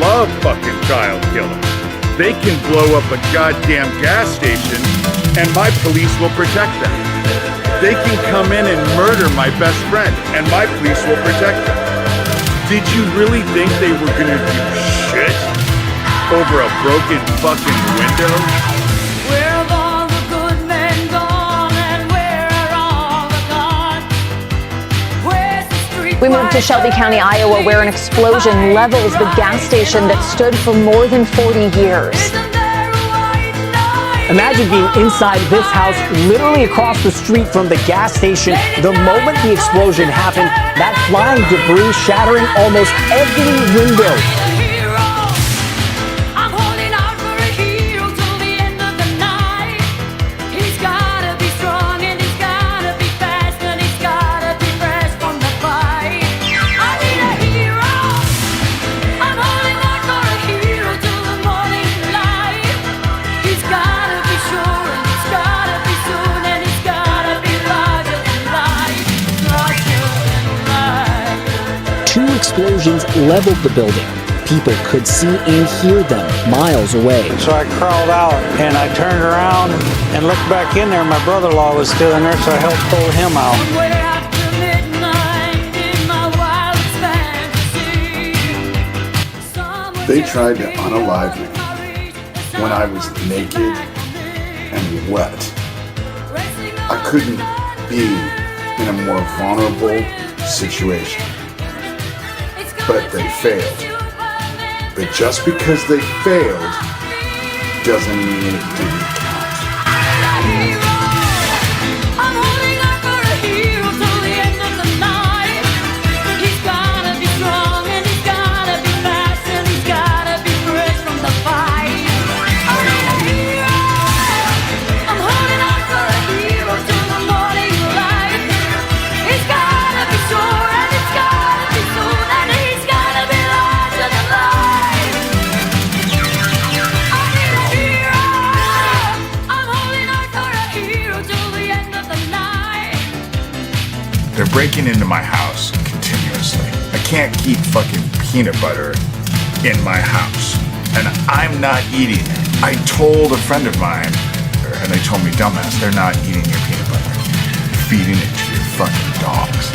love fucking child killers. They can blow up a goddamn gas station and my police will protect them. They can come in and murder my best friend and my police will protect them. Did you really think they were gonna do shit over a broken fucking window? Where have all the good men gone and where are all the gone? Where's the street? We moved to Shelby County, Iowa, where an explosion levels the gas station that stood for more than 40 years. Imagine being inside this house, literally across the street from the gas station. The moment the explosion happened, that flying debris shattering almost every window. Two explosions leveled the building. People could see and hear them miles away. So I crawled out and I turned around and looked back in there. My brother-in-law was still in there, so I helped pull him out. They tried to unalive me when I was naked and wet. I couldn't be in a more vulnerable situation. But they failed. But just because they failed doesn't mean it didn't count. They're breaking into my house continuously. I can't keep fucking peanut butter in my house. And I'm not eating it. I told a friend of mine, and they told me, dumbass, they're not eating your peanut butter. You're feeding it to your fucking dogs.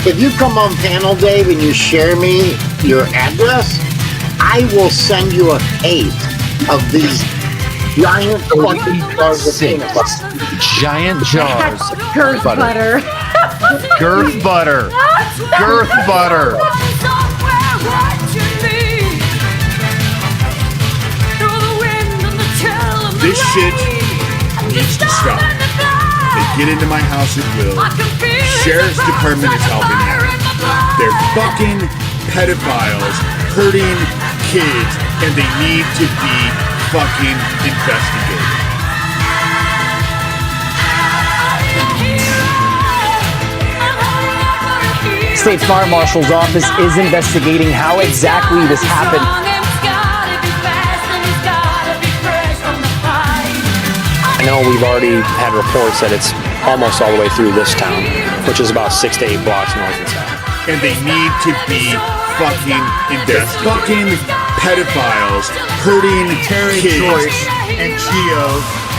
If you come on panel, Dave, and you share me your address, I will send you a case of these giant fucking jars of peanut butter. Giant jars of Girth butter. girth butter. Girth butter. This shit needs to stop. They get into my house at will. Sheriff's Department is helping them. They're fucking pedophiles hurting kids, and they need to be fucking investigated. State Fire Marshal's office is investigating how exactly this happened. I know we've already had reports that it's almost all the way through this town, which is about 6 to 8 blocks north and south. And they need to be fucking investigated. Fucking pedophiles hurting Terry kids. Joyce and Chio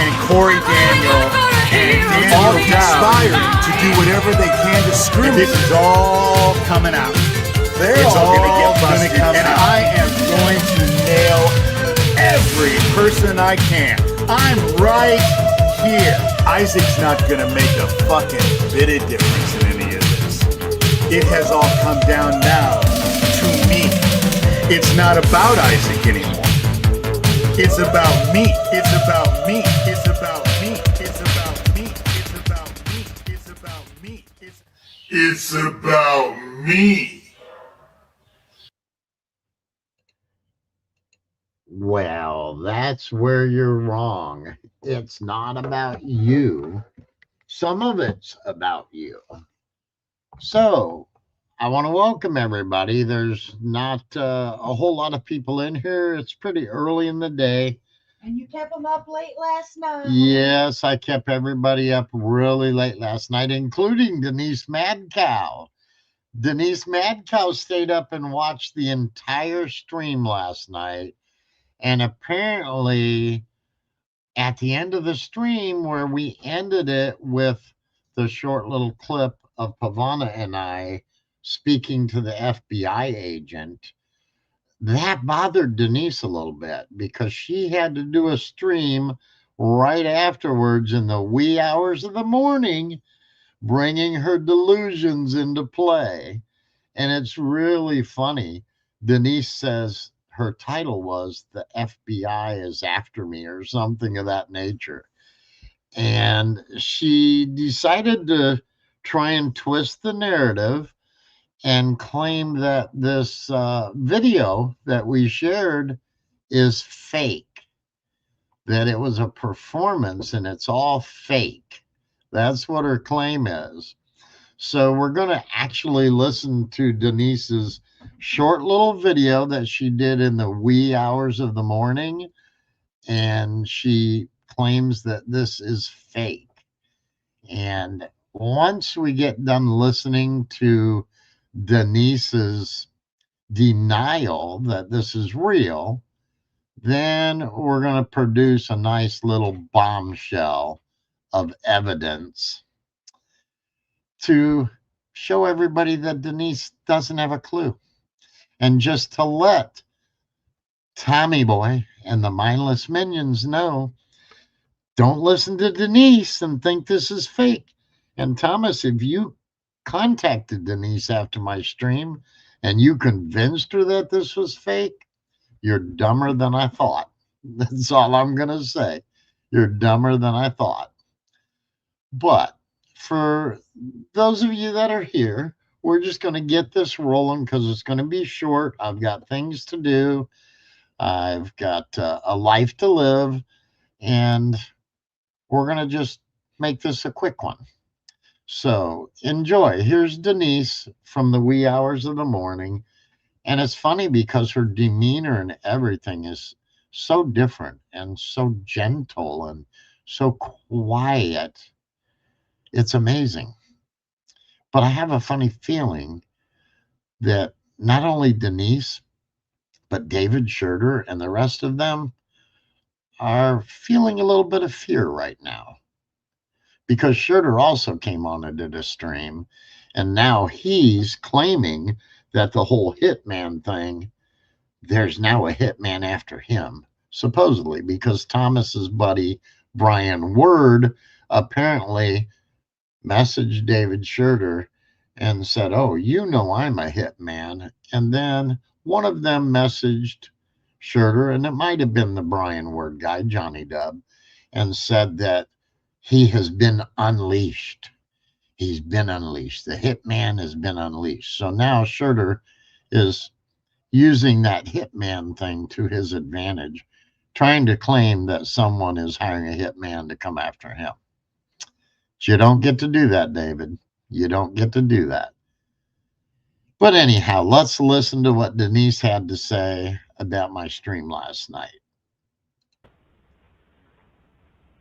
and Corey Daniel and all conspiring to do whatever they can to screw me. This is all coming out. It's all going to get busted, and I am going to nail every person I can. I'm right here. Isaac's not going to make a fucking bit of difference in any of this. It has all come down now to me. It's not about Isaac anymore. It's about me. It's about me. It's about me. It's about me. It's about me. It's about me. It's about me. Well, that's where you're wrong. It's not about you. Some of it's about you. So, I want to welcome everybody. There's not a whole lot of people in here. It's pretty early in the day. And you kept them up late last night. Yes, I kept everybody up really late last night, including Denise Mad Cow. Denise Mad Cow stayed up and watched the entire stream last night. And apparently, at the end of the stream, where we ended it with the short little clip of Pavana and I speaking to the FBI agent, that bothered Denise a little bit because she had to do a stream right afterwards in the wee hours of the morning, bringing her delusions into play. And it's really funny. Denise says her title was "The FBI is After Me" or something of that nature. And she decided to try and twist the narrative and claim that this video that we shared is fake, that it was a performance and it's all fake. That's what her claim is. So we're going to actually listen to Denise's short little video that she did in the wee hours of the morning. And she claims that this is fake. And once we get done listening to Denise's denial that this is real, then we're going to produce a nice little bombshell of evidence to show everybody that Denise doesn't have a clue. And just to let Tommy Boy and the mindless minions know, don't listen to Denise and think this is fake. And Thomas, if you contacted Denise after my stream and you convinced her that this was fake, you're dumber than I thought. That's all I'm going to say. You're dumber than I thought. But for those of you that are here, we're just going to get this rolling because it's going to be short. I've got things to do. I've got a life to live. And we're going to just make this a quick one. So enjoy. Here's Denise from the wee hours of the morning. And it's funny because her demeanor and everything is so different and so gentle and so quiet. It's amazing. But I have a funny feeling that not only Denise, but David Schurter and the rest of them are feeling a little bit of fear right now. Because Schurter also came on and did a stream, and now he's claiming that the whole hitman thing, there's now a hitman after him, supposedly, because Thomas's buddy Brian Word apparently messaged David Schurter and said, "Oh, you know I'm a hitman." And then one of them messaged Schurter, and it might have been the Brian Word guy, Johnny Dub, and said that he has been unleashed. He's been unleashed. The hitman has been unleashed. So now Schurter is using that hitman thing to his advantage, trying to claim that someone is hiring a hitman to come after him. But you don't get to do that, David. You don't get to do that. But anyhow, let's listen to what Denise had to say about my stream last night.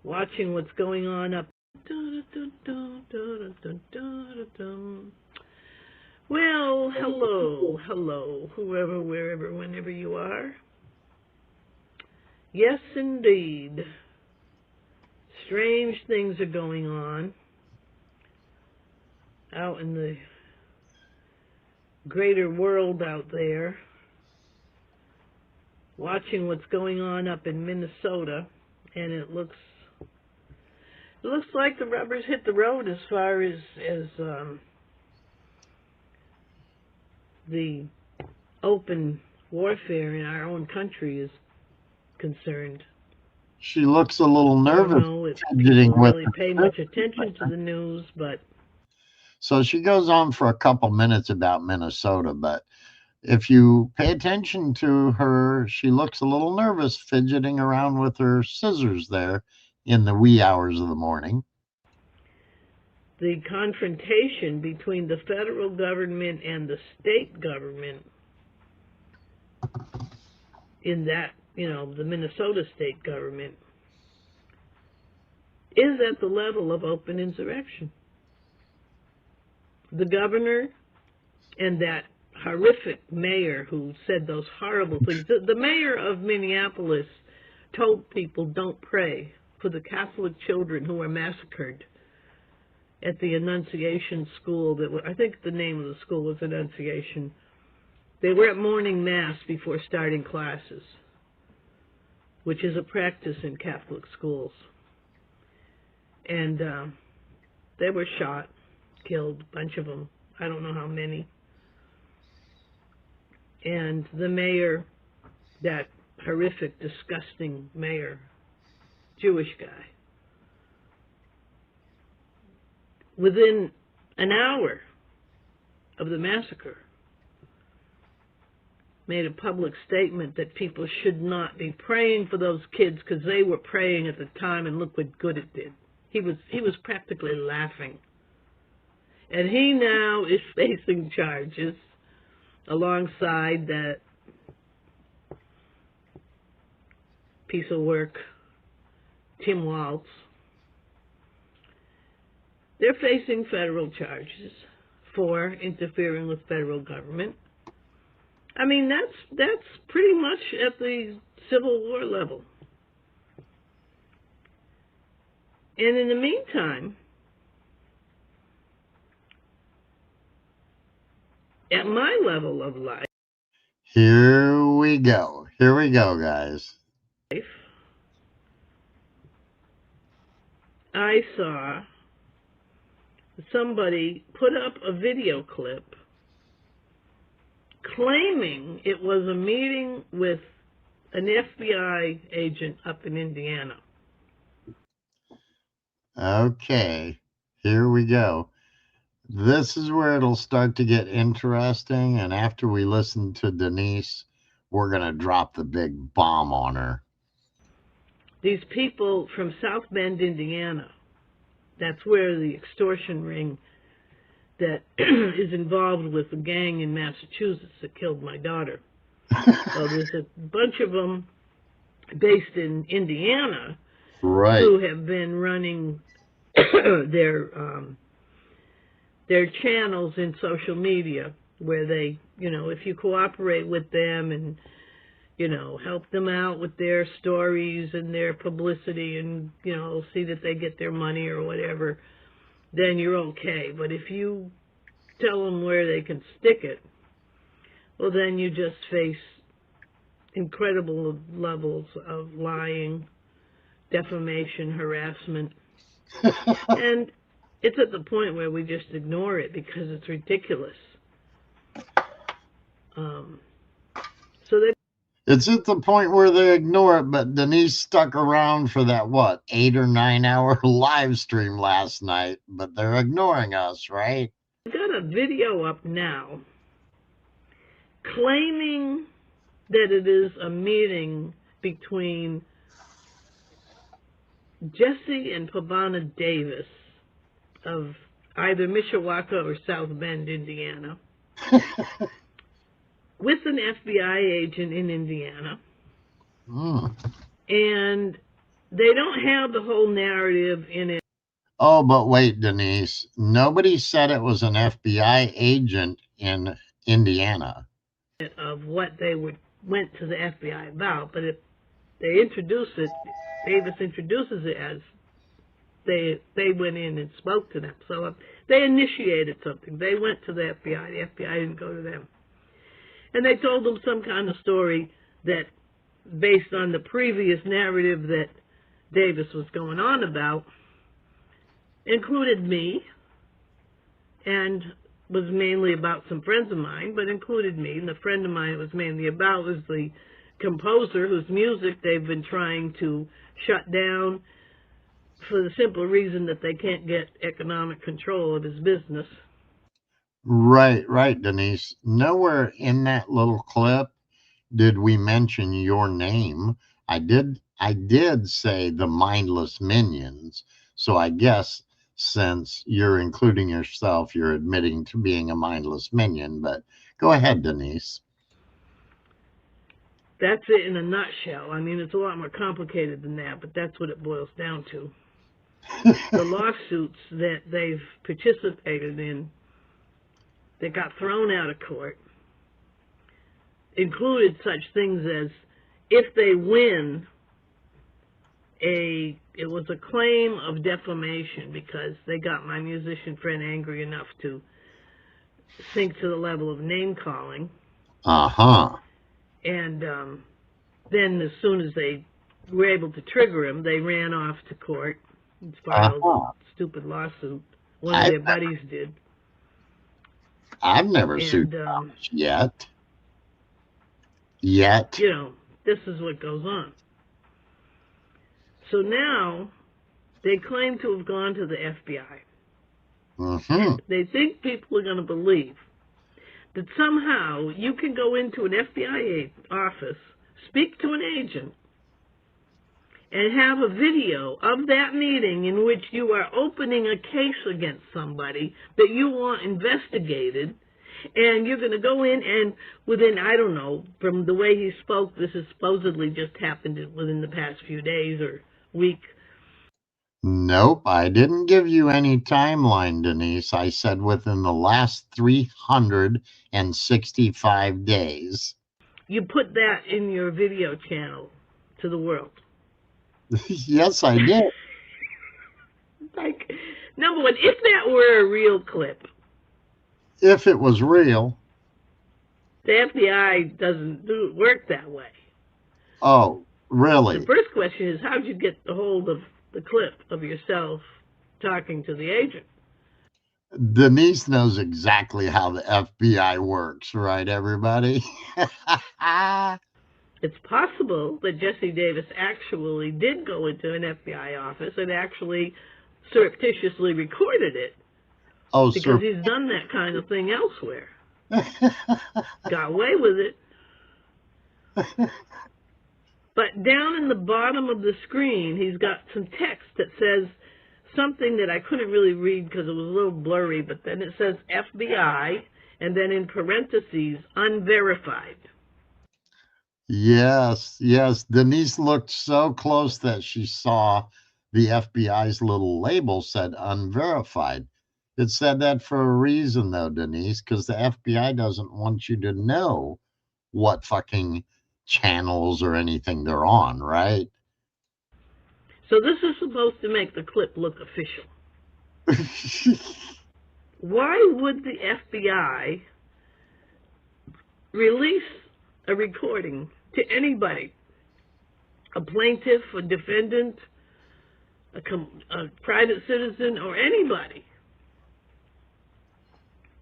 Watching what's going on up. Well, hello, whoever, wherever, whenever you are. Yes, indeed. Strange things are going on out in the greater world out there. Watching what's going on up in Minnesota, and it looks like the rubber's hit the road as far as the open warfare in our own country is concerned. She looks a little nervous. I don't know if people really pay much attention to the news, but... So she goes on for a couple minutes about Minnesota, but if you pay attention to her, she looks a little nervous, fidgeting around with her scissors there in the wee hours of the morning. The confrontation between the federal government and the state government in that, the Minnesota state government is at the level of open insurrection. The governor And that horrific mayor who said those horrible things. The mayor of Minneapolis told people don't pray for the Catholic children who were massacred at the Annunciation School. I think the name of the school was Annunciation. They were at morning mass before starting classes, which is a practice in Catholic schools. And they were shot, killed, a bunch of them. I don't know how many. And the mayor, that horrific, disgusting mayor, Jewish guy, within an hour of the massacre, made a public statement that people should not be praying for those kids because they were praying at the time, and look what good it did. He was practically laughing. And he now is facing charges alongside that piece of work, Tim Waltz. They're facing federal charges for interfering with federal government. I mean, that's pretty much at the Civil War level. And in the meantime, at my level of life, Here we go, guys. I saw somebody put up a video clip claiming it was a meeting with an FBI agent up in Indiana. Okay, here we go. This is where it'll start to get interesting, and after we listen to Denise, we're going to drop the big bomb on her. These people from South Bend, Indiana, that's where the extortion ring that is involved with the gang in Massachusetts that killed my daughter. So there's a bunch of them based in Indiana, right, who have been running their channels in social media where they, if you cooperate with them and, help them out with their stories and their publicity and, see that they get their money or whatever, then you're okay. But if you tell them where they can stick it, well, then you just face incredible levels of lying, defamation, harassment. And it's at the point where we just ignore it because it's ridiculous. It's at the point where they ignore it, but Denise stuck around for that, 8 or 9 hour live stream last night, but they're ignoring us, right? I've got a video up now claiming that it is a meeting between Jesse and Pavana Davis of either Mishawaka or South Bend, Indiana, with an FBI agent in Indiana. And they don't have the whole narrative in it. Oh, but wait, Denise. Nobody said it was an FBI agent in Indiana. Of what they went to the FBI about, but if they introduce it, Davis introduces it as they went in and spoke to them. So they initiated something. They went to the FBI. The FBI didn't go to them. And they told them some kind of story that, based on the previous narrative that Davis was going on about, included me and was mainly about some friends of mine, but included me. And the friend of mine it was mainly about was the composer whose music they've been trying to shut down for the simple reason that they can't get economic control of his business. Right, Denise. Nowhere in that little clip did we mention your name. I did say the mindless minions. So I guess since you're including yourself, you're admitting to being a mindless minion. But go ahead, Denise. That's it in a nutshell. I mean, it's a lot more complicated than that, but that's what it boils down to. The lawsuits that they've participated in that got thrown out of court included such things as, if they win, it was a claim of defamation because they got my musician friend angry enough to sink to the level of name-calling. Uh-huh. And then as soon as they were able to trigger him, they ran off to court and filed a stupid lawsuit. One of their buddies did. I've never sued yet. Yet. You know, this is what goes on. So now they claim to have gone to the FBI. Mm-hmm. They think people are going to believe that somehow you can go into an FBI office, speak to an agent, and have a video of that meeting in which you are opening a case against somebody that you want investigated, and you're going to go in and within, I don't know, from the way he spoke, this has supposedly just happened within the past few days or week. Nope, I didn't give you any timeline, Denise. I said within the last 365 days. You put that in your video channel to the world. Yes, I did. Like, number one, if that were a real clip. If it was real. The FBI doesn't work that way. Oh, really? The first question is, how did you get a hold of the clip of yourself talking to the agent? Denise knows exactly how the FBI works, right, everybody? It's possible that Jesse Davis actually did go into an FBI office and actually surreptitiously recorded it. Oh, because he's done that kind of thing elsewhere. Got away with it. But down in the bottom of the screen, he's got some text that says something that I couldn't really read because it was a little blurry, but then it says FBI, and then in parentheses, unverified. Yes, yes. Denise looked so close that she saw the FBI's little label said unverified. It said that for a reason, though, Denise, because the FBI doesn't want you to know what fucking channels or anything they're on, right? So this is supposed to make the clip look official. Why would the FBI release a recording to anybody? A plaintiff, a defendant, a private citizen, or anybody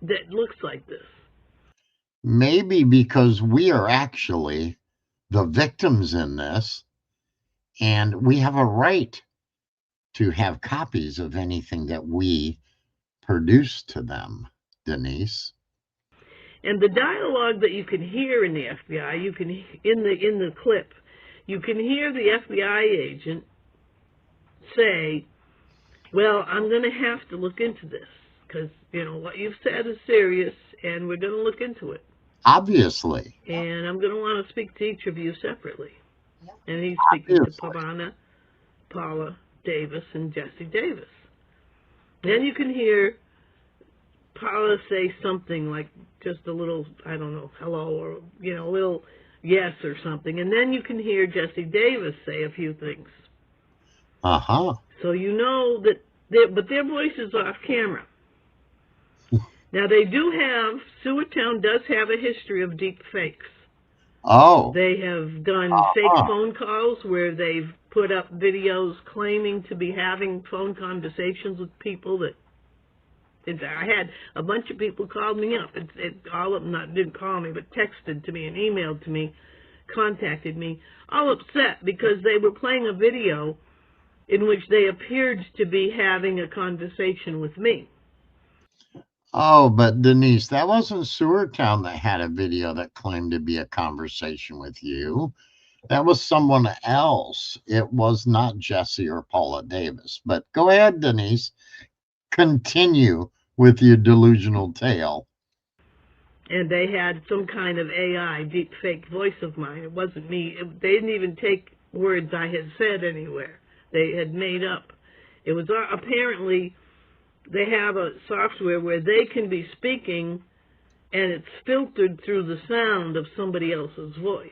that looks like this? Maybe because we are actually the victims in this, and we have a right to have copies of anything that we produce to them, Denise. And the dialogue that you can hear in the FBI, you can in the clip, you can hear the FBI agent say, "Well, I'm going to have to look into this because you know what you've said is serious, and we're going to look into it. Obviously. And I'm going to want to speak to each of you separately." Yep. And he's speaking to Pavana, Paula Davis, and Jesse Davis. Then you can hear Paula say something like just a little, I don't know, hello, or, you know, a little yes or something. And then you can hear Jesse Davis say a few things. Uh-huh. So you know that, but their voice is off camera. Now, they do have, Sewertown does have a history of deep fakes. Oh. They have done fake phone calls where they've put up videos claiming to be having phone conversations with people that, in fact, I had a bunch of people called me up. All of them didn't call me, but texted to me and emailed to me, contacted me, all upset because they were playing a video in which they appeared to be having a conversation with me. Oh, but Denise, that wasn't Sewertown that had a video that claimed to be a conversation with you. That was someone else. It was not Jesse or Paula Davis. But go ahead, Denise. Continue with your delusional tale. And they had some kind of AI, deep fake voice of mine. It wasn't me. They didn't even take words I had said anywhere. They had made up. It was apparently... They have a software where they can be speaking and it's filtered through the sound of somebody else's voice.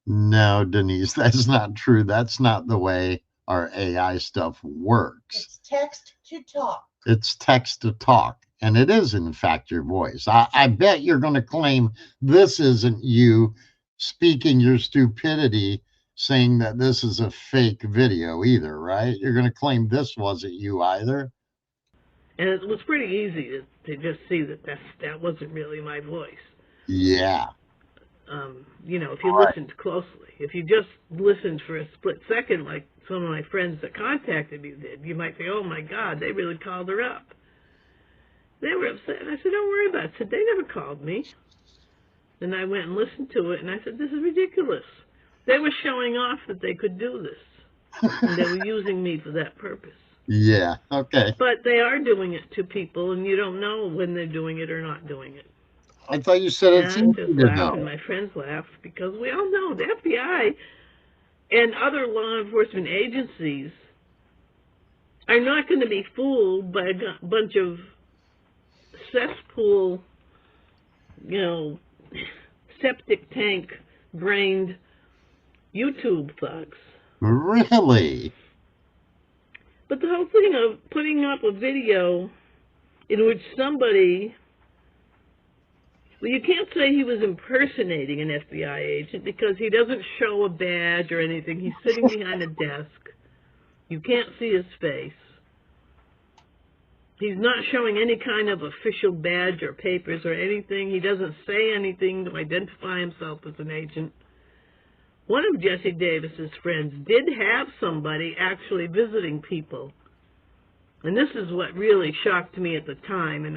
No, Denise, that's not true. That's not the way our AI stuff works. It's text to talk. It's text to talk, and it is, in fact, your voice. I bet you're going to claim this isn't you speaking your stupidity, saying that this is a fake video either, right? You're going to claim this wasn't you either. And it was pretty easy to just see that that wasn't really my voice. Yeah. You know, if you listened closely, if you just listened for a split second, like some of my friends that contacted me did, you might think, oh my God, they really called her up. They were upset. And I said, don't worry about it. I said, they never called me. And I went and listened to it, and I said, this is ridiculous. They were showing off that they could do this, and they were using me for that purpose. Yeah, okay. But they are doing it to people, and you don't know when they're doing it or not doing it. I thought you said it's And easy I just to laughed, know. and my friends laughed, because we all know the FBI and other law enforcement agencies are not going to be fooled by a bunch of cesspool, you know, septic tank brained YouTube thugs. Really? But the whole thing of putting up a video in which somebody, well, you can't say he was impersonating an FBI agent because he doesn't show a badge or anything. He's sitting behind a desk. You can't see his face. He's not showing any kind of official badge or papers or anything. He doesn't say anything to identify himself as an agent. One of Jesse Davis's friends did have somebody actually visiting people. And this is what really shocked me at the time. And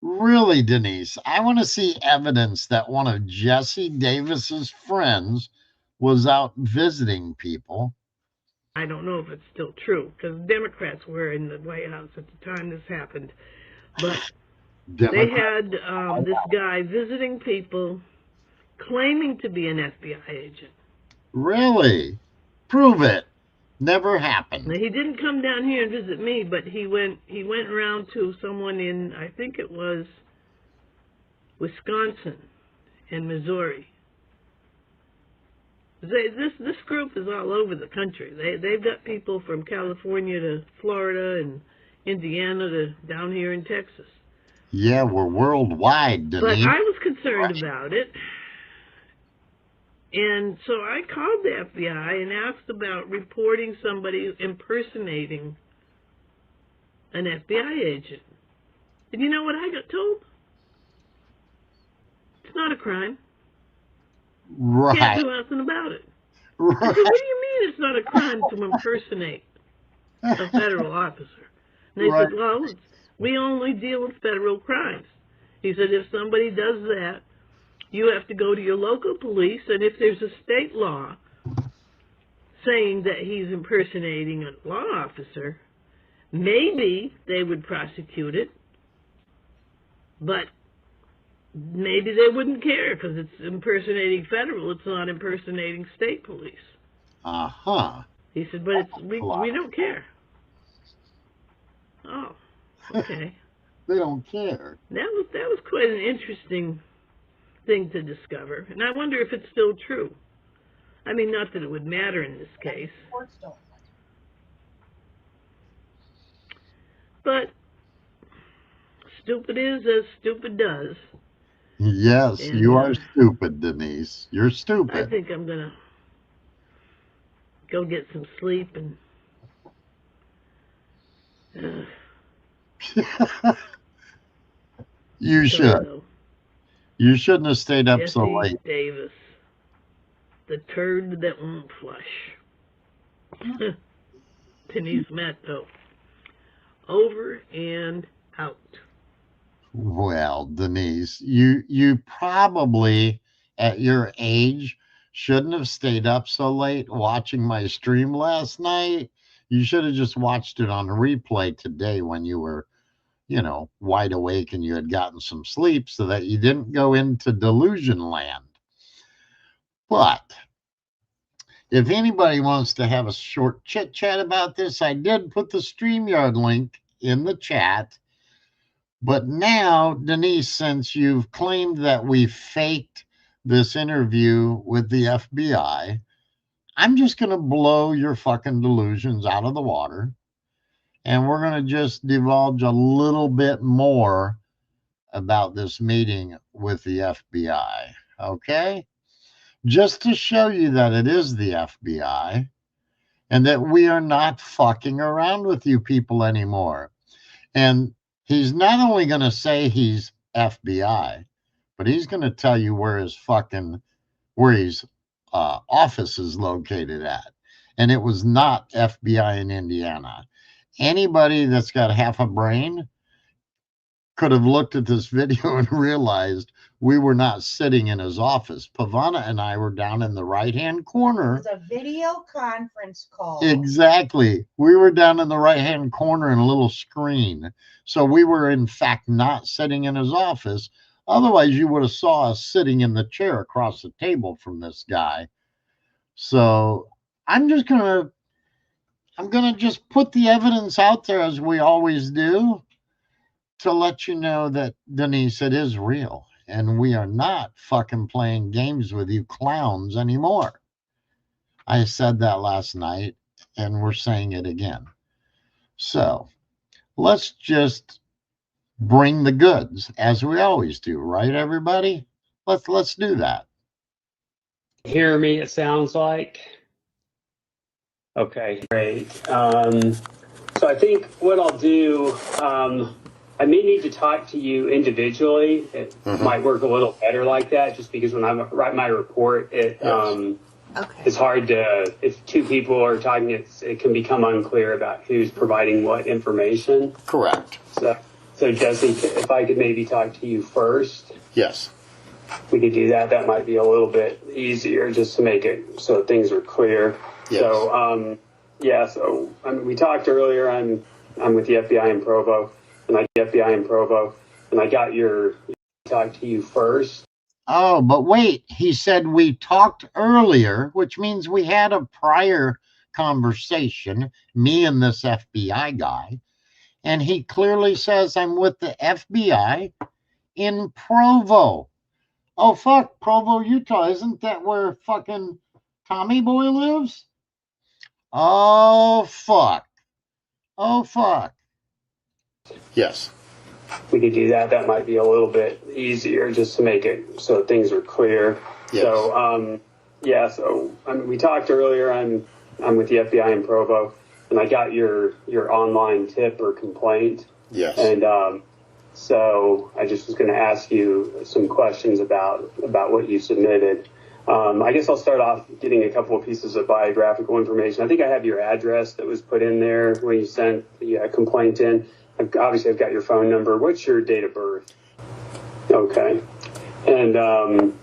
Really, Denise? I want to see evidence that one of Jesse Davis's friends was out visiting people. I don't know if it's still true, because Democrats were in the White House at the time this happened. But they had this guy visiting people, claiming to be an FBI agent. Really? Prove it. Never happened. Now, he didn't come down here and visit me, but he went around to someone in, I think it was Wisconsin and Missouri. This group is all over the country. They've got people from California to Florida and Indiana to down here in Texas. Yeah, we're worldwide, Denise. But I was concerned about it. And so I called the FBI and asked about reporting somebody impersonating an FBI agent. And you know what I got told? It's not a crime. Right. Can't do nothing about it. Right. I said, what do you mean it's not a crime to impersonate a federal officer? And they Right. said, well, we only deal with federal crimes. He said, if somebody does that, you have to go to your local police, and if there's a state law saying that he's impersonating a law officer, maybe they would prosecute it, but maybe they wouldn't care because it's impersonating federal, it's not impersonating state police. Uh-huh. He said, but we don't care. Oh, okay. They don't care. That was quite an interesting thing to discover, and I wonder if it's still true. I mean, not that it would matter in this case. But stupid is as stupid does. Yes, And, you are stupid, Denise. You're I stupid. think I'm going to go get some sleep and You should. You shouldn't have stayed up so Jesse late. Davis, the turd that won't flush. Denise Matto. Over and out. Well, Denise, you probably at your age shouldn't have stayed up so late watching my stream last night. You should have just watched it on replay today when you were, you know, wide awake and you had gotten some sleep so that you didn't go into delusion land. But if anybody wants to have a short chit chat about this, I did put the StreamYard link in the chat. But now, Denise, since you've claimed that we faked this interview with the FBI, I'm just going to blow your fucking delusions out of the water. And we're going to just divulge a little bit more about this meeting with the FBI. Okay? Just to show you that it is the FBI and that we are not fucking around with you people anymore. And he's not only going to say he's FBI, but he's going to tell you where his office is located at. And it was not FBI in Indiana. Anybody that's got half a brain could have looked at this video and realized we were not sitting in his office. Pavana and I were down in the right-hand corner. It was a video conference call. Exactly. We were down in the right-hand corner in a little screen. So we were, in fact, not sitting in his office. Otherwise, you would have saw us sitting in the chair across the table from this guy. So I'm gonna just put the evidence out there as we always do to let you know that, Denise, it is real. And we are not fucking playing games with you clowns anymore. I said that last night, and we're saying it again. So let's just bring the goods, as we always do, right, everybody? Let's do that. Hear me, it sounds like. Okay, great. So I think what I'll do, I may need to talk to you individually. It might work a little better like that, just because when I write my report, it's hard to, if two people are talking, it can become unclear about who's providing what information. Correct. So Jesse, if I could maybe talk to you first. Yes. We could do that. That might be a little bit easier, just to make it so things are clear. Yes. So, so we talked earlier. I'm with the FBI in Provo, and I got your talk to you first. Oh, but wait, he said we talked earlier, which means we had a prior conversation, me and this FBI guy, and he clearly says I'm with the FBI in Provo. Oh, fuck, Provo, Utah. Isn't that where fucking Tommy Boy lives? Oh, fuck. Oh, fuck. Yes. We could do that. That might be a little bit easier, just to make it so things are clear. Yes. So, we talked earlier. I'm with the FBI in Provo, and I got your online tip or complaint. Yes. And so I just was going to ask you some questions about what you submitted. I guess I'll start off getting a couple of pieces of biographical information. I think I have your address that was put in there when you sent the complaint in. I've got your phone number. What's your date of birth? Okay. And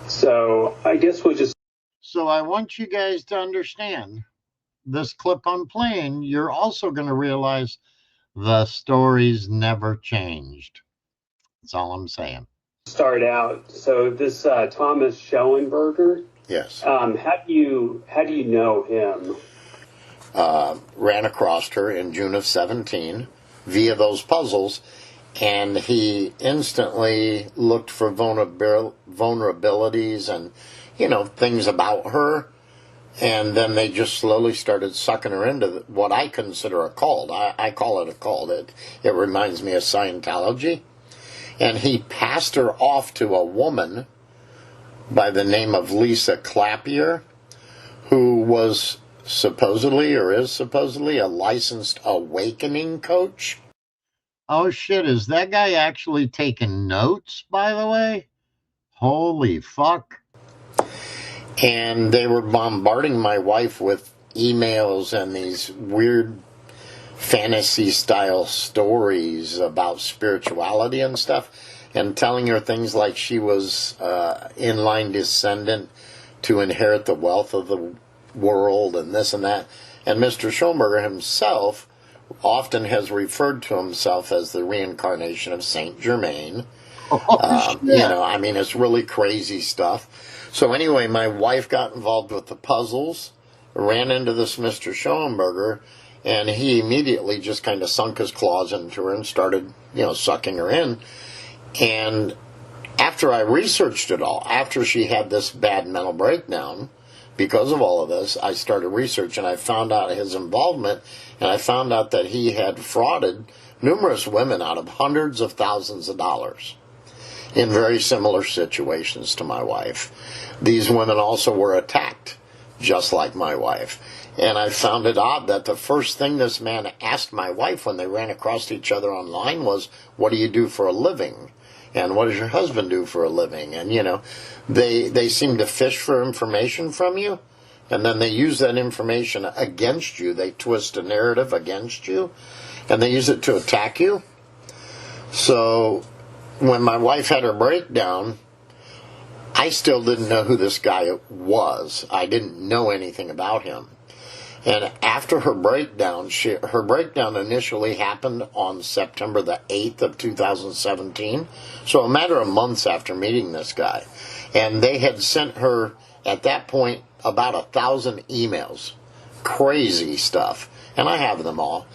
so I guess we'll just... So I want you guys to understand this clip I'm playing. You're also going to realize the story's never changed. That's all I'm saying. Start out. So this Thomas Schellenberger. Yes. How do you know him? Ran across her in June of 17 via those puzzles, and he instantly looked for vulnerabilities and, things about her, and then they just slowly started sucking her into what I consider a cult. I call it a cult. It reminds me of Scientology. And he passed her off to a woman by the name of Lisa Clapier, who was supposedly, or is supposedly, a licensed awakening coach. Oh, shit. Is that guy actually taking notes, by the way? Holy fuck. And they were bombarding my wife with emails and these weird fantasy-style stories about spirituality and stuff, and telling her things like she was in-line descendant to inherit the wealth of the world and this and that. And Mr. Schoenberger himself often has referred to himself as the reincarnation of Saint Germain. It's really crazy stuff. So anyway, my wife got involved with the puzzles, ran into this Mr. Schoenberger, And he immediately just kind of sunk his claws into her and started, sucking her in. And after I researched it all, after she had this bad mental breakdown, because of all of this, I started researching. I found out his involvement, and I found out that he had frauded numerous women out of hundreds of thousands of dollars in very similar situations to my wife. These women also were attacked, just like my wife. And I found it odd that the first thing this man asked my wife when they ran across each other online was, "What do you do for a living? And what does your husband do for a living?" And, they seem to fish for information from you, and then they use that information against you. They twist a narrative against you, and they use it to attack you. So when my wife had her breakdown, I still didn't know who this guy was. I didn't know anything about him. And after her breakdown, her breakdown initially happened on September the 8th of 2017. So a matter of months after meeting this guy. And they had sent her, at that point, about 1,000 emails. Crazy stuff. And I have them all.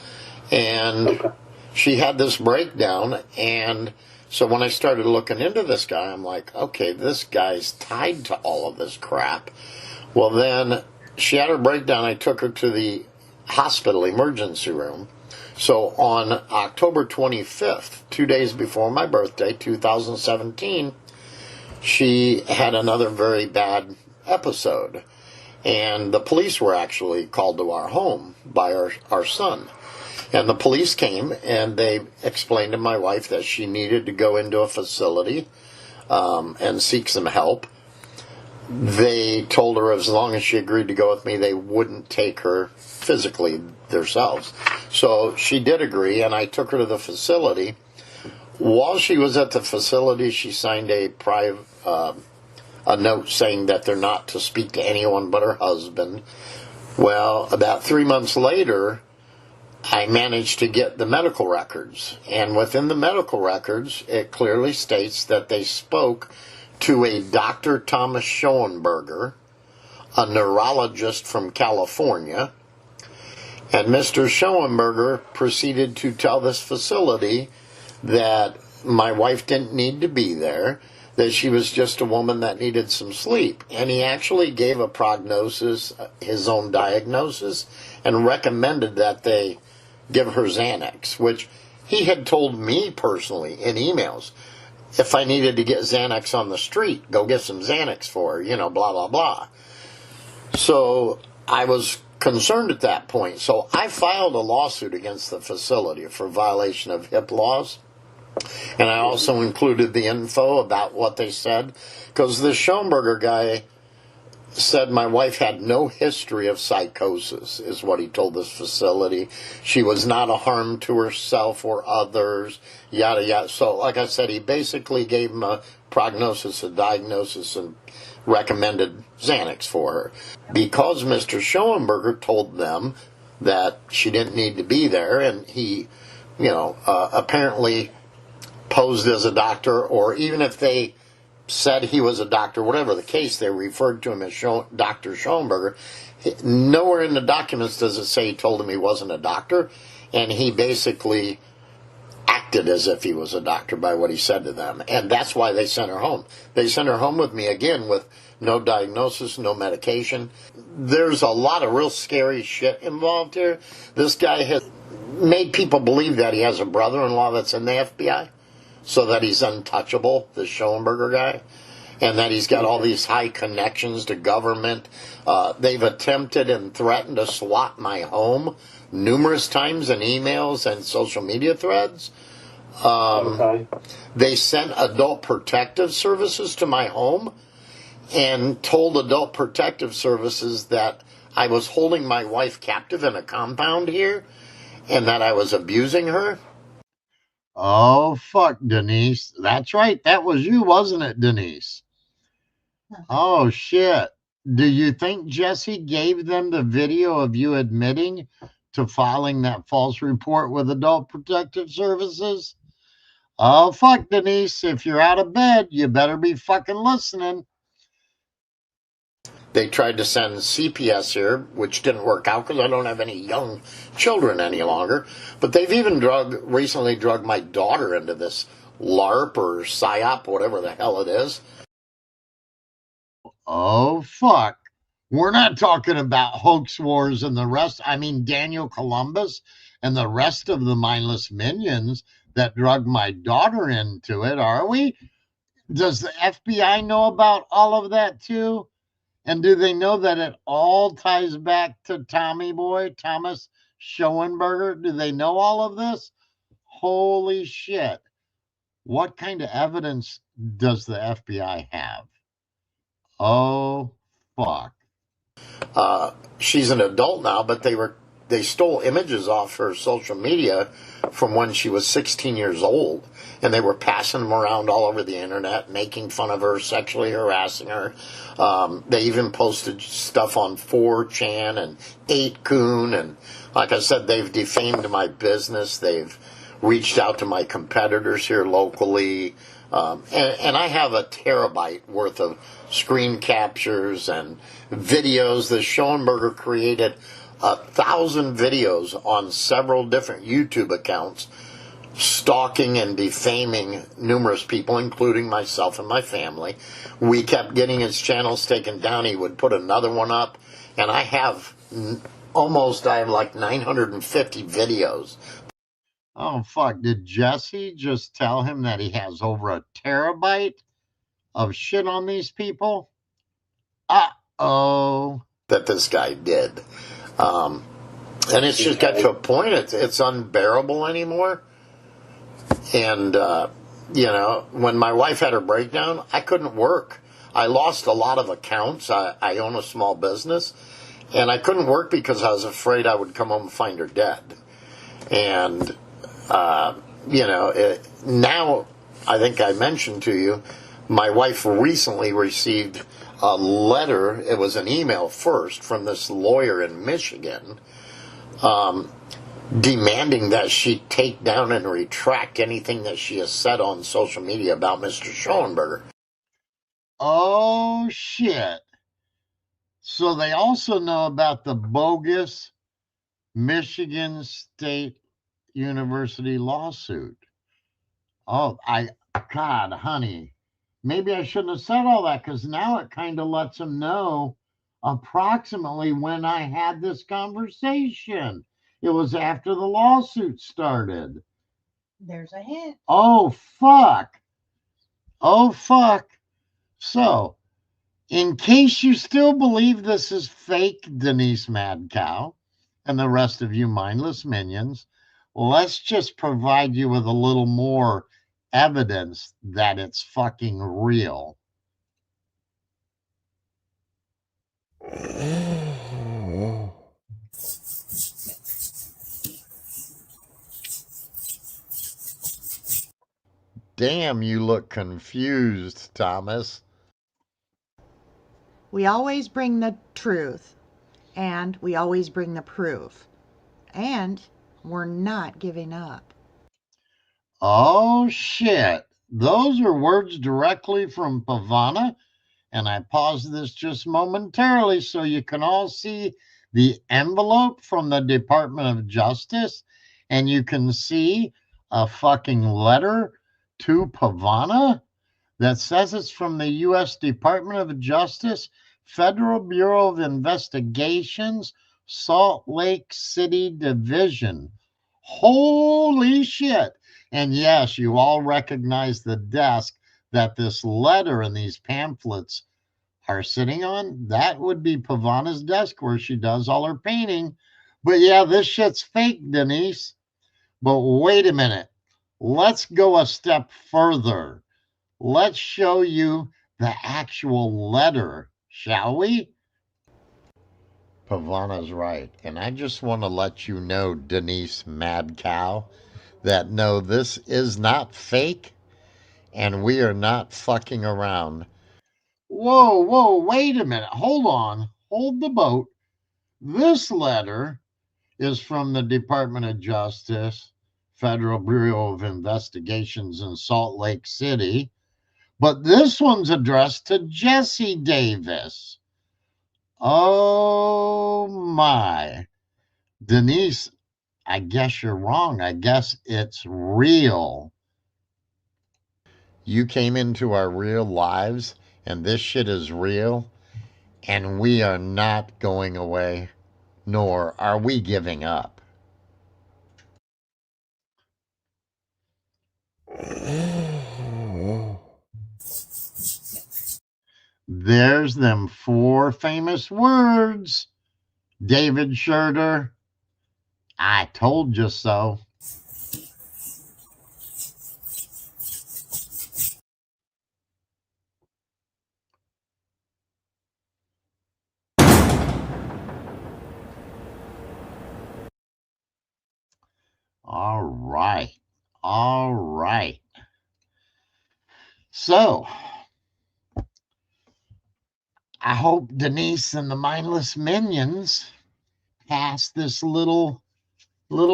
And she had this breakdown, and so when I started looking into this guy, I'm like, okay, this guy's tied to all of this crap. Well, then she had her breakdown. I took her to the hospital emergency room. So on October 25th, 2 days before my birthday, 2017, she had another very bad episode. And the police were actually called to our home by our son. And the police came, and they explained to my wife that she needed to go into a facility and seek some help. They told her as long as she agreed to go with me, they wouldn't take her physically themselves. So she did agree, and I took her to the facility. While she was at the facility, she signed a note saying that they're not to speak to anyone but her husband. Well, about 3 months later, I managed to get the medical records. And within the medical records, it clearly states that they spoke to a Dr. Thomas Schoenberger, a neurologist from California. And Mr. Schoenberger proceeded to tell this facility that my wife didn't need to be there, that she was just a woman that needed some sleep. And he actually gave a prognosis, his own diagnosis, and recommended that they give her Xanax, which he had told me personally in emails. If I needed to get Xanax on the street, go get some Xanax for her, blah, blah, blah. So I was concerned at that point. So I filed a lawsuit against the facility for violation of HIP laws. And I also included the info about what they said, because the Schoenberger guy said my wife had no history of psychosis, is what he told this facility. She was not a harm to herself or others, yada, yada. So, like I said, he basically gave him a prognosis, a diagnosis, and recommended Xanax for her. Because Mr. Schoenberger told them that she didn't need to be there, and he, apparently posed as a doctor, or even if they said he was a doctor, whatever the case, they referred to him as Dr. Schoenberger. Nowhere in the documents does it say he told him he wasn't a doctor, and he basically acted as if he was a doctor by what he said to them. And that's why they sent her home. They sent her home with me again with no diagnosis, no medication. There's a lot of real scary shit involved here. This guy has made people believe that he has a brother-in-law that's in the FBI, so that he's untouchable, the Schoenberger guy, and that he's got all these high connections to government. They've attempted and threatened to swap my home numerous times in emails and social media threads. They sent Adult Protective Services to my home and told Adult Protective Services that I was holding my wife captive in a compound here and that I was abusing her. Oh, fuck, Denise. That's right. That was you, wasn't it, Denise? Oh, shit. Do you think Jesse gave them the video of you admitting to filing that false report with Adult Protective Services? Oh, fuck, Denise. If you're out of bed, you better be fucking listening. They tried to send CPS here, which didn't work out because I don't have any young children any longer. But they've even recently drugged my daughter into this LARP or PSYOP, whatever the hell it is. Oh, fuck. We're not talking about hoax wars and the rest. I mean, Daniel Columbus and the rest of the mindless minions that drugged my daughter into it, are we? Does the FBI know about all of that too? And do they know that it all ties back to Thomas Schoenberger? Do they know all of this? Holy shit. What kind of evidence does the FBI have? Oh, fuck. She's an adult now, but they stole images off her social media from when she was 16 years old, and they were passing them around all over the internet, making fun of her, sexually harassing her. They even posted stuff on 4chan and 8kun, and like I said, they've defamed my business. They've reached out to my competitors here locally, and I have a terabyte worth of screen captures and videos. The Schoenberger created 1,000 videos on several different YouTube accounts, stalking and defaming numerous people, including myself and my family. We kept getting his channels taken down. He would put another one up, and I have like 950 videos. Oh, fuck. Did Jesse just tell him that he has over a terabyte of shit on these people? Uh-oh. That this guy did. And it's just got to a point, it's unbearable anymore. And, when my wife had her breakdown, I couldn't work. I lost a lot of accounts. I own a small business. And I couldn't work because I was afraid I would come home and find her dead. And, now, I think I mentioned to you, my wife recently received a letter. It was an email first from this lawyer in Michigan, demanding that she take down and retract anything that she has said on social media about Mr. Schoenberger. Oh, shit. So they also know about the bogus Michigan State University lawsuit. Oh, God, honey, maybe I shouldn't have said all that, because now it kind of lets them know approximately when I had this conversation. It was after the lawsuit started. There's a hint. Oh, fuck. Oh, fuck. So, in case you still believe this is fake, Denise Mad Cow, and the rest of you mindless minions, let's just provide you with a little more evidence that it's fucking real. Damn, you look confused, Thomas. We always bring the truth, and we always bring the proof, and we're not giving up. Oh, shit. Those are words directly from Pavana, and I paused this just momentarily so you can all see the envelope from the Department of Justice, and you can see a fucking letter to Pavana that says it's from the U.S. Department of Justice, Federal Bureau of Investigations, Salt Lake City Division. Holy shit. And yes, you all recognize the desk that this letter and these pamphlets are sitting on. That would be Pavana's desk where she does all her painting. But yeah, this shit's fake, Denise. But wait a minute. Let's go a step further. Let's show you the actual letter, shall we? Pavana's right. And I just want to let you know, Denise Mad Cow, that no, this is not fake, and we are not fucking around. Whoa, wait a minute. Hold on. Hold the boat. This letter is from the Department of Justice, Federal Bureau of Investigations in Salt Lake City, but this one's addressed to Jesse Davis. Oh my. Denise, I guess you're wrong. I guess it's real. You came into our real lives, and this shit is real, and we are not going away, nor are we giving up. There's them 4 famous words, David Scherter. I told you so. All right. All right. So, I hope Denise and the mindless minions pass this little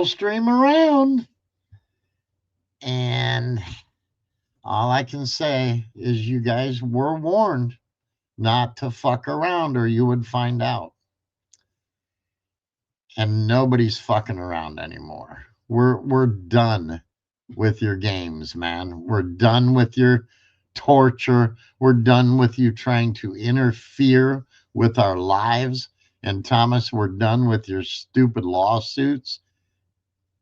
stream around. And all I can say is you guys were warned not to fuck around or you would find out. And nobody's fucking around anymore. We're done with your games, man. We're done with your torture. We're done with you trying to interfere with our lives. And Thomas, we're done with your stupid lawsuits.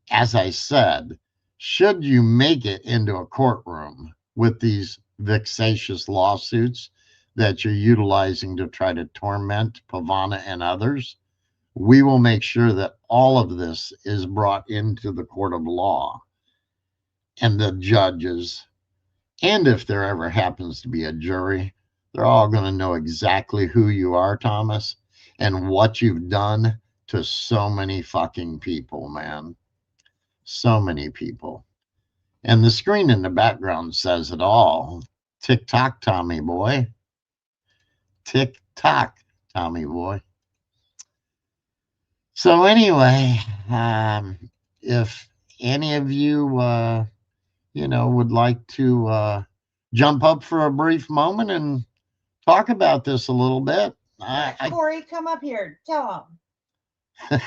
As I said, should you make it into a courtroom with these vexatious lawsuits that you're utilizing to try to torment Pavana and others, we will make sure that all of this is brought into the court of law. And the judges, and if there ever happens to be a jury, they're all going to know exactly who you are, Thomas, and what you've done to so many fucking people, man. So many people. And the screen in the background says it all. Tick-tock, Tommy boy. Tick-tock, Tommy boy. So anyway, if any of you, would like to jump up for a brief moment and talk about this a little bit. Corey, come up here. Tell them.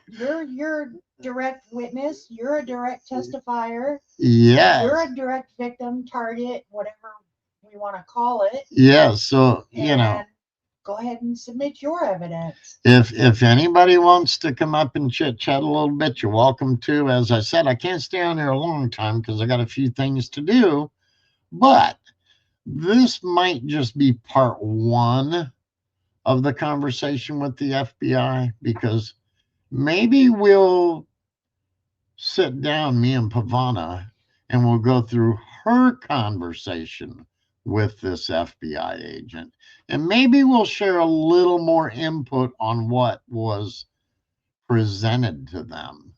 You're direct witness. You're a direct testifier. Yes. You're a direct victim, target, whatever we want to call it. Yeah. So, go ahead and submit your evidence. If anybody wants to come up and chit chat a little bit, you're welcome to. As I said, I can't stay on here a long time because I got a few things to do. But this might just be part 1 of the conversation with the FBI, because maybe we'll sit down, me and Pavana, and we'll go through her conversation with this FBI agent. And maybe we'll share a little more input on what was presented to them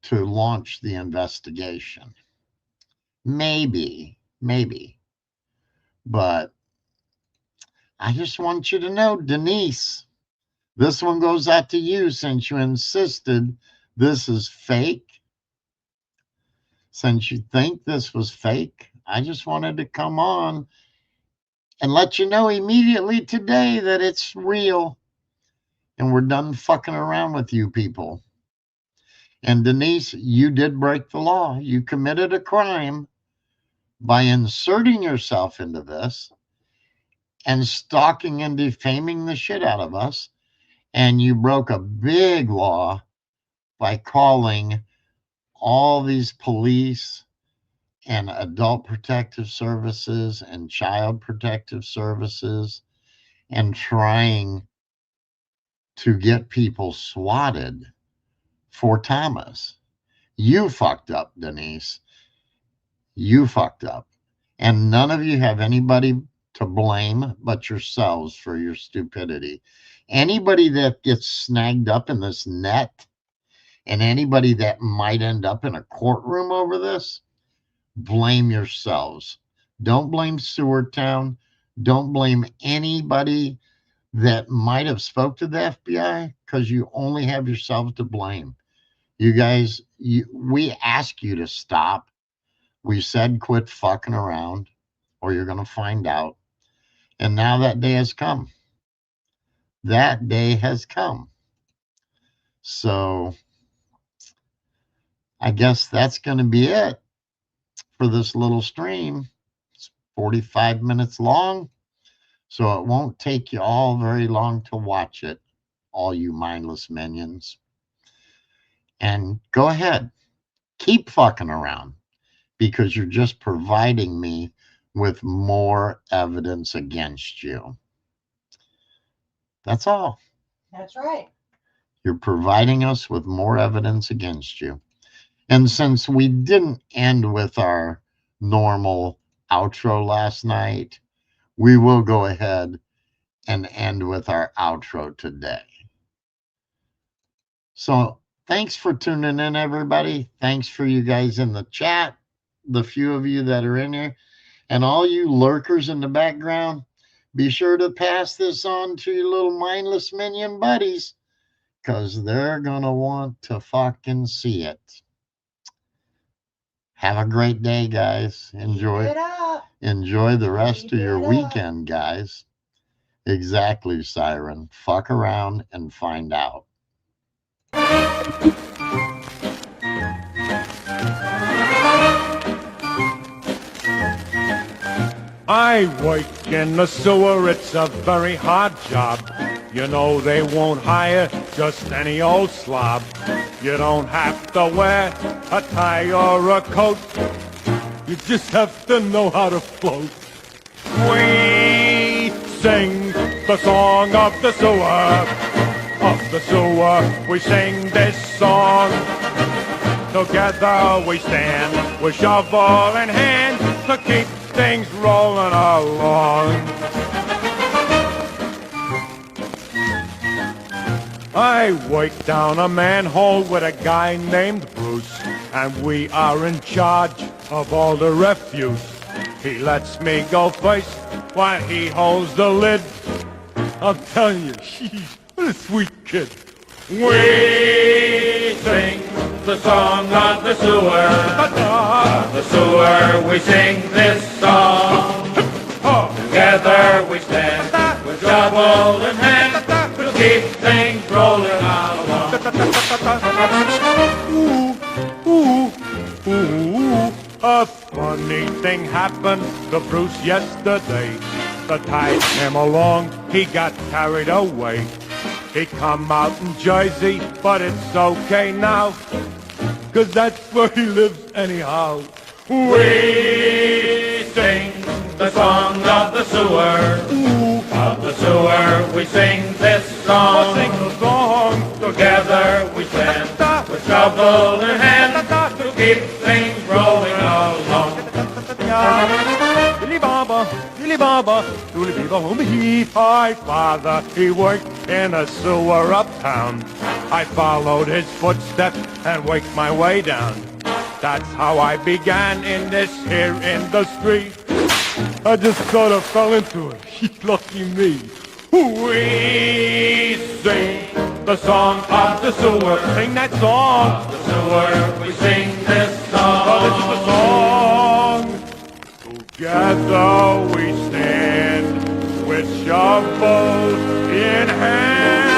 to launch the investigation. Maybe. But I just want you to know, Denise, this one goes out to you since you insisted this is fake. Since you think this was fake, I just wanted to come on and let you know immediately today that it's real. And we're done fucking around with you people. And Denise, you did break the law. You committed a crime by inserting yourself into this and stalking and defaming the shit out of us. And you broke a big law by calling all these police and adult protective services and child protective services and trying to get people swatted for Thomas. You fucked up, Denise. You fucked up. And none of you have anybody to blame but yourselves for your stupidity. Anybody that gets snagged up in this net and anybody that might end up in a courtroom over this, blame yourselves. Don't blame Sewardtown. Don't blame anybody that might have spoke to the FBI, because you only have yourselves to blame. You guys, we ask you to stop. We said quit fucking around or you're going to find out. And now that day has come. that day has come. So I guess that's going to be it for this little stream. It's 45 minutes long, so it won't take you all very long to watch it, all you mindless minions. And go ahead, keep fucking around, because you're just providing me with more evidence against you. That's all. That's right. You're providing us with more evidence against you. And since we didn't end with our normal outro last night, we will go ahead and end with our outro today. So thanks for tuning in, everybody. Thanks for you guys in the chat, the few of you that are in here, and all you lurkers in the background. Be sure to pass this on to your little mindless minion buddies, because they're going to want to fucking see it. Have a great day, guys. Enjoy the rest of your weekend, guys. Exactly, Siren. Fuck around and find out. I work in the sewer, it's a very hard job. You know they won't hire just any old slob. You don't have to wear a tie or a coat. You just have to know how to float. We sing the song of the sewer. Of the sewer, we sing this song. Together we stand with shovel in hand to keep things rolling along. I work down a manhole with a guy named Bruce, and we are in charge of all the refuse. He lets me go first while he holds the lid. I'm telling you, what a sweet kid. We sing the song of the sewer. Of the sewer, we sing this song. Together we stand with shovel in hand to keep things rolling along. A funny thing happened to Bruce yesterday. The tide came along, he got carried away. He come out in Jersey, but it's okay now, 'cause that's where he lives anyhow. We sing the song of the sewer. Of the sewer, we sing this song. Sing the song. Together we stand with shovel in hand to keep things rolling along. Billy Baba, Billy Baba, Billy Baba, my father, he worked in a sewer uptown. I followed his footsteps and worked my way down. That's how I began in this here industry. I just sort of fell into it. Lucky me. We sing the song of the sewer. Sing that song. Of the sewer, we sing this song. Oh, this is the song. Together we stand with shovels in hand.